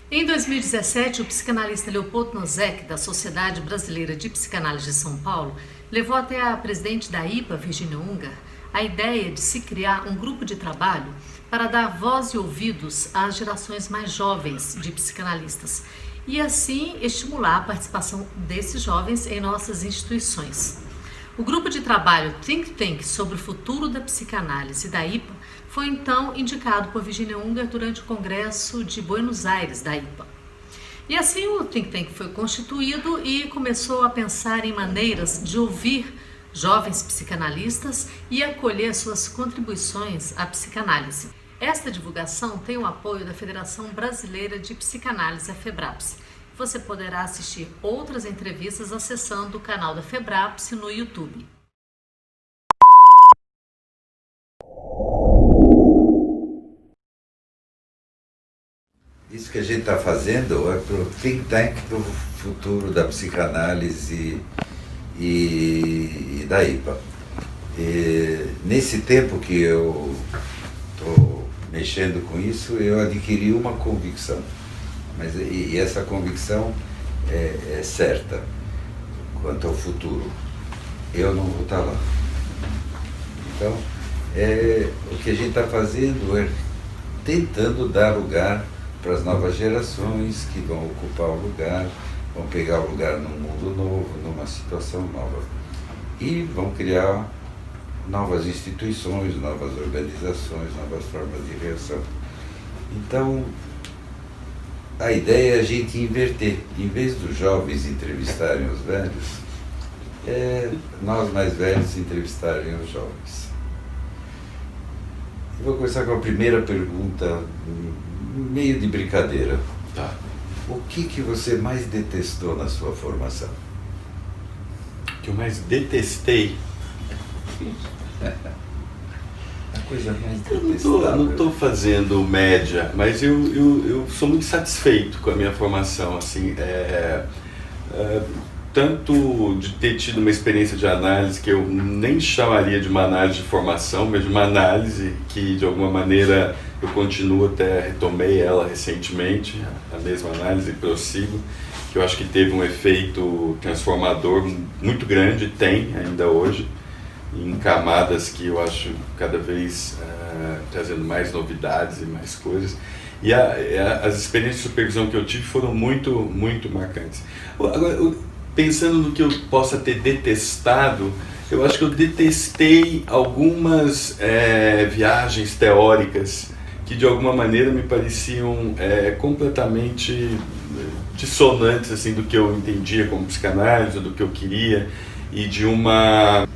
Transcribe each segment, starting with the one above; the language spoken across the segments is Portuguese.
Em 2017, o psicanalista Leopoldo Nozek, da Sociedade Brasileira de Psicanálise de São Paulo, levou até a presidente da IPA, Virginia Unger, a ideia de se criar um grupo de trabalho para dar voz e ouvidos às gerações mais jovens de psicanalistas e assim estimular a participação desses jovens em nossas instituições. O grupo de trabalho Think Tank sobre o futuro da psicanálise da IPA foi então indicado por Virginia Unger durante o Congresso de Buenos Aires da IPA. E assim o Think Tank foi constituído e começou a pensar em maneiras de ouvir jovens psicanalistas e acolher suas contribuições à psicanálise. Esta divulgação tem o apoio da Federação Brasileira de Psicanálise, a FEBRAPS. Você poderá assistir outras entrevistas acessando o canal da FEBRAPS no YouTube. Isso que a gente está fazendo é para o Think Tank do futuro da psicanálise e da IPA. E nesse tempo que eu estou mexendo com isso, eu adquiri uma convicção. E essa convicção é certa quanto ao futuro. Eu não vou estar lá. Então, o que a gente está fazendo é tentando dar lugar para as novas gerações que vão ocupar o lugar, vão pegar o lugar num mundo novo, numa situação nova. E vão criar novas instituições, novas organizações, novas formas de reação. Então, a ideia é a gente inverter. Em vez dos jovens entrevistarem os velhos, nós mais velhos entrevistarem os jovens. Eu vou começar com a primeira pergunta, meio de brincadeira. Tá. O que você mais detestou na sua formação? O que eu mais detestei? A coisa mais Eu detestável. não estou fazendo média, mas eu sou muito satisfeito com a minha formação, assim, tanto de ter tido uma experiência de análise que eu nem chamaria de uma análise de formação, mas de uma análise que de alguma maneira eu continuo, até retomei ela recentemente, a mesma análise, e prossigo, que eu acho que teve um efeito transformador muito grande, tem ainda hoje, em camadas que eu acho cada vez trazendo mais novidades e mais coisas. E as experiências de supervisão que eu tive foram muito, muito marcantes. Agora, pensando no que eu possa ter detestado, eu acho que eu detestei algumas viagens teóricas que de alguma maneira me pareciam completamente dissonantes assim, do que eu entendia como psicanálise, do que eu queria, e de uma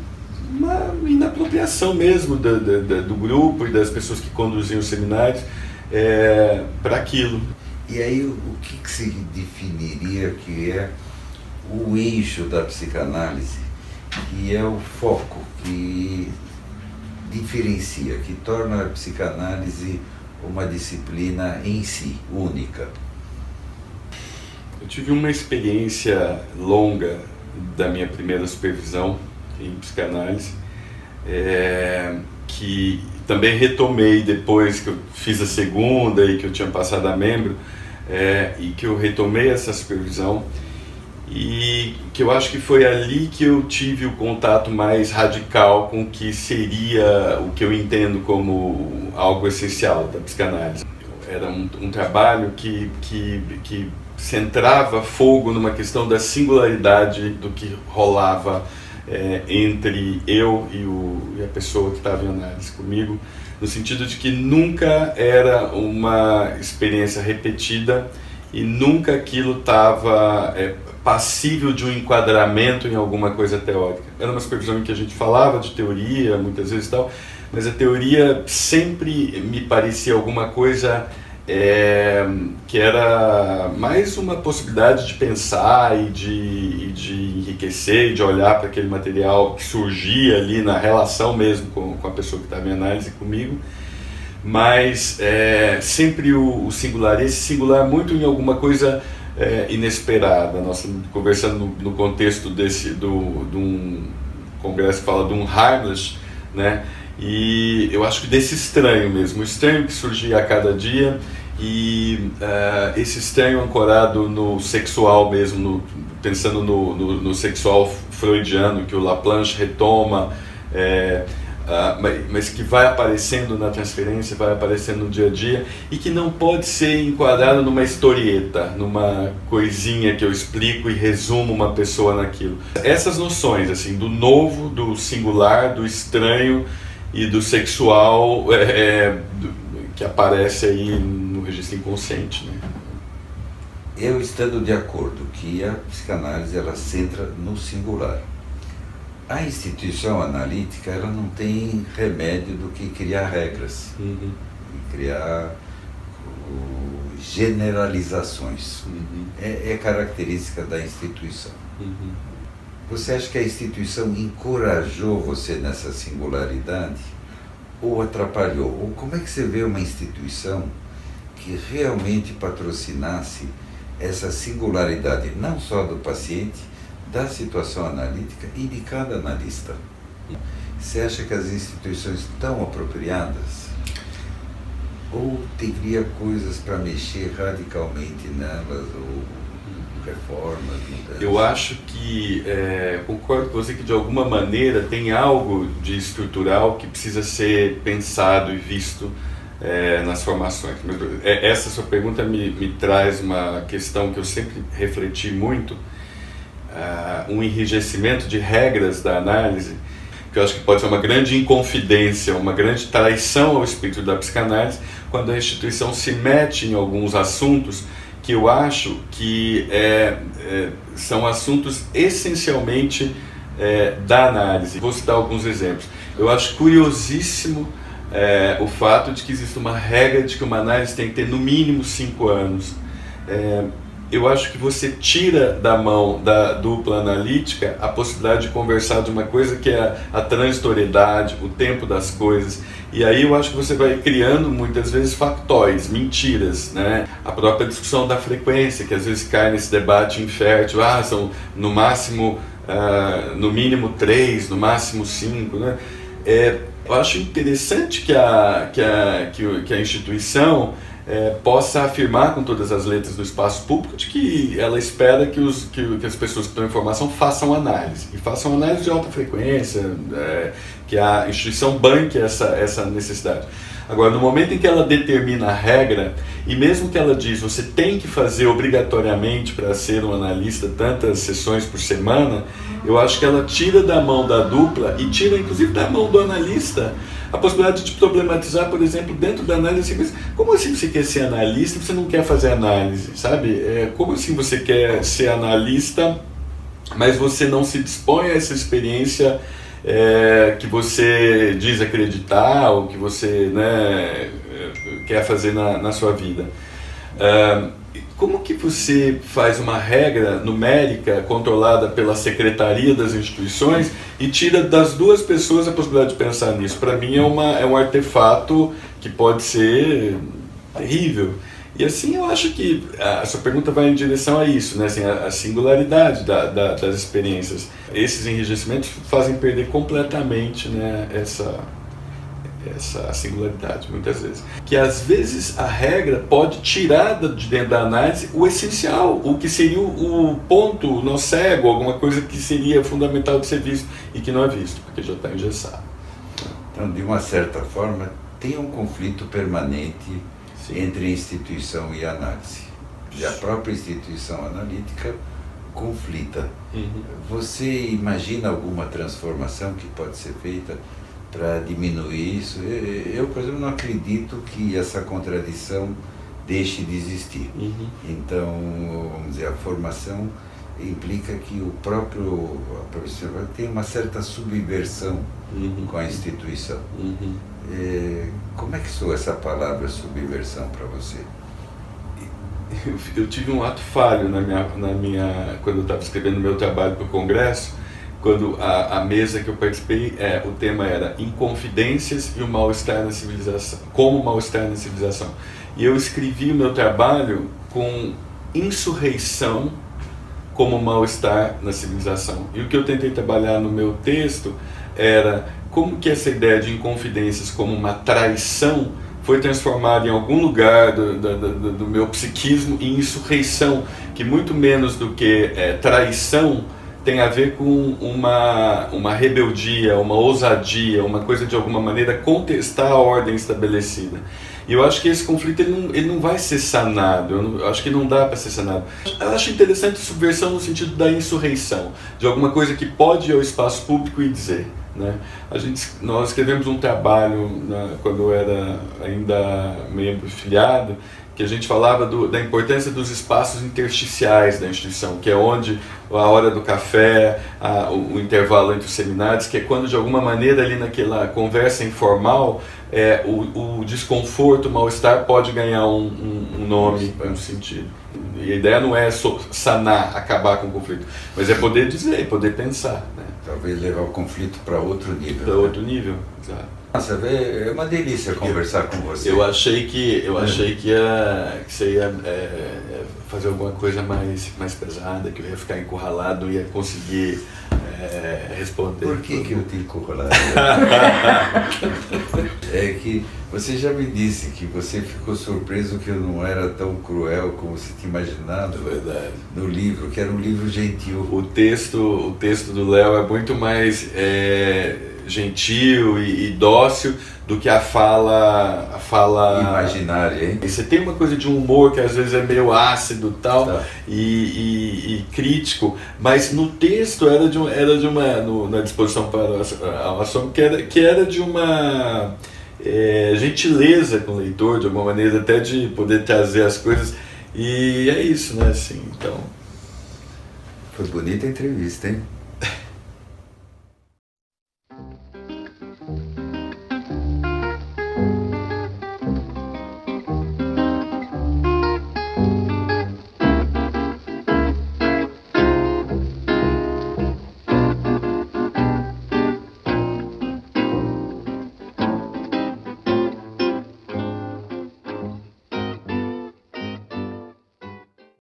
inapropriação mesmo do grupo e das pessoas que conduziam os seminários para aquilo. E aí, o que se definiria que é o eixo da psicanálise, que é o foco que diferencia, que torna a psicanálise uma disciplina em si, única? Eu tive uma experiência longa da minha primeira supervisão em psicanálise, que também retomei depois que eu fiz a segunda e que eu tinha passado a membro, e que eu retomei essa supervisão, e que eu acho que foi ali que eu tive o contato mais radical com o que seria o que eu entendo como algo essencial da psicanálise. Era um trabalho que centrava fogo numa questão da singularidade do que rolava entre eu e a pessoa que estava em análise comigo, no sentido de que nunca era uma experiência repetida e nunca aquilo estava passível de um enquadramento em alguma coisa teórica. Era uma supervisão em que a gente falava de teoria, muitas vezes e tal, mas a teoria sempre me parecia alguma coisa que era mais uma possibilidade de pensar e de enriquecer e de olhar para aquele material que surgia ali na relação mesmo com a pessoa que estava em análise comigo, mas sempre o singular, esse singular muito em alguma coisa inesperada. Nós estamos conversando no contexto de um congresso que fala de um harmless, né? E eu acho que desse estranho mesmo, o estranho que surgia a cada dia e esse estranho ancorado no sexual mesmo, pensando no sexual freudiano, que o Laplanche retoma, mas que vai aparecendo na transferência, vai aparecendo no dia a dia, e que não pode ser enquadrado numa historieta, numa coisinha que eu explico e resumo uma pessoa naquilo. Essas noções, assim, do novo, do singular, do estranho e do sexual, que aparece aí no registro inconsciente, né? Eu estando de acordo que a psicanálise ela centra no singular. A instituição analítica ela não tem remédio do que criar regras, criar generalizações. É característica da instituição. Você acha que a instituição encorajou você nessa singularidade ou atrapalhou? Ou como é que você vê uma instituição que realmente patrocinasse essa singularidade, não só do paciente, da situação analítica e de cada analista? Você acha que as instituições estão apropriadas? Ou teria coisas para mexer radicalmente nelas, ou reformas, mudanças? Eu acho que, concordo com você que de alguma maneira tem algo de estrutural que precisa ser pensado e visto nas formações. Essa sua pergunta me traz uma questão que eu sempre refleti muito, um enrijecimento de regras da análise, que eu acho que pode ser uma grande inconfidência, uma grande traição ao espírito da psicanálise, quando a instituição se mete em alguns assuntos que eu acho que são assuntos essencialmente da análise. Vou citar alguns exemplos. Eu acho curiosíssimo o fato de que existe uma regra de que uma análise tem que ter no mínimo 5 anos. Eu acho que você tira da mão da dupla analítica a possibilidade de conversar de uma coisa que é a transitoriedade, o tempo das coisas. E aí eu acho que você vai criando muitas vezes factóides, mentiras, né? A própria discussão da frequência, que às vezes cai nesse debate infértil, são no máximo, no mínimo 3, no máximo 5, né? Eu acho interessante que a instituição possa afirmar com todas as letras do espaço público de que ela espera que as pessoas que estão em formação façam análise, e façam análise de alta frequência, que a instituição banque essa necessidade. Agora, no momento em que ela determina a regra, e mesmo que ela diz você tem que fazer obrigatoriamente para ser um analista tantas sessões por semana, eu acho que ela tira da mão da dupla e tira inclusive da mão do analista a possibilidade de problematizar, por exemplo, dentro da análise, mas como assim você quer ser analista e você não quer fazer análise, sabe? Como assim você quer ser analista, mas você não se dispõe a essa experiência que você diz acreditar, ou que você, né, quer fazer na sua vida? Como que você faz uma regra numérica controlada pela secretaria das instituições e tira das duas pessoas a possibilidade de pensar nisso? Para mim é um artefato que pode ser terrível. E assim eu acho que a sua pergunta vai em direção a isso, né? Assim, a singularidade das experiências. Esses enrijecimentos fazem perder completamente, né, essa singularidade, muitas vezes. Que às vezes a regra pode tirar de dentro da análise o essencial, o que seria o ponto, o nó cego, alguma coisa que seria fundamental de ser visto e que não é visto, porque já está engessado. Então, de uma certa forma, tem um conflito permanente, sim, entre instituição e análise. E a própria instituição analítica conflita. Você imagina alguma transformação que pode ser feita para diminuir isso? Eu, por exemplo, não acredito que essa contradição deixe de existir. Então, vamos dizer, a formação implica que a professor tem uma certa subversão com a instituição. Como é que soa essa palavra subversão para você? Eu tive um ato falho quando eu estava escrevendo meu trabalho para o Congresso, quando a mesa que eu participei, o tema era Inconfidências e o mal-estar na civilização, como o mal-estar na civilização. E eu escrevi o meu trabalho com insurreição como mal-estar na civilização. E o que eu tentei trabalhar no meu texto era como que essa ideia de inconfidências como uma traição foi transformado em algum lugar do meu psiquismo em insurreição, que muito menos do que traição tem a ver com uma rebeldia, uma ousadia, uma coisa de alguma maneira contestar a ordem estabelecida. E eu acho que esse conflito ele não vai ser sanado, eu acho que não dá para ser sanado. Eu acho interessante subversão no sentido da insurreição, de alguma coisa que pode ir ao espaço público e dizer. Né? Nós escrevemos um trabalho quando eu era ainda membro filiado, que a gente falava da importância dos espaços intersticiais da instituição, que é onde a hora do café, o intervalo entre os seminários, que é quando de alguma maneira ali naquela conversa informal, o desconforto, o mal-estar pode ganhar um nome, um sentido. E a ideia não é sanar, acabar com o conflito, mas é poder dizer, poder pensar. Né? Talvez levar o conflito para outro nível. Para outro nível, exato. Nossa, é uma delícia conversar com você. Eu achei que você ia fazer alguma coisa mais pesada, que eu ia ficar encurralado, não ia conseguir responder. Por que eu te encurralado? É que você já me disse que você ficou surpreso que eu não era tão cruel como você tinha imaginado. É verdade. No livro, que era um livro gentil. O texto do Léo é muito mais gentil e dócil do que a fala imaginária, hein? E você tem uma coisa de um humor que às vezes é meio ácido tal, tá. e crítico, mas no texto era de uma na disposição para a ação que era de uma gentileza com o leitor, de alguma maneira até de poder trazer as coisas, e é isso, né? Assim, então foi bonita a entrevista, hein?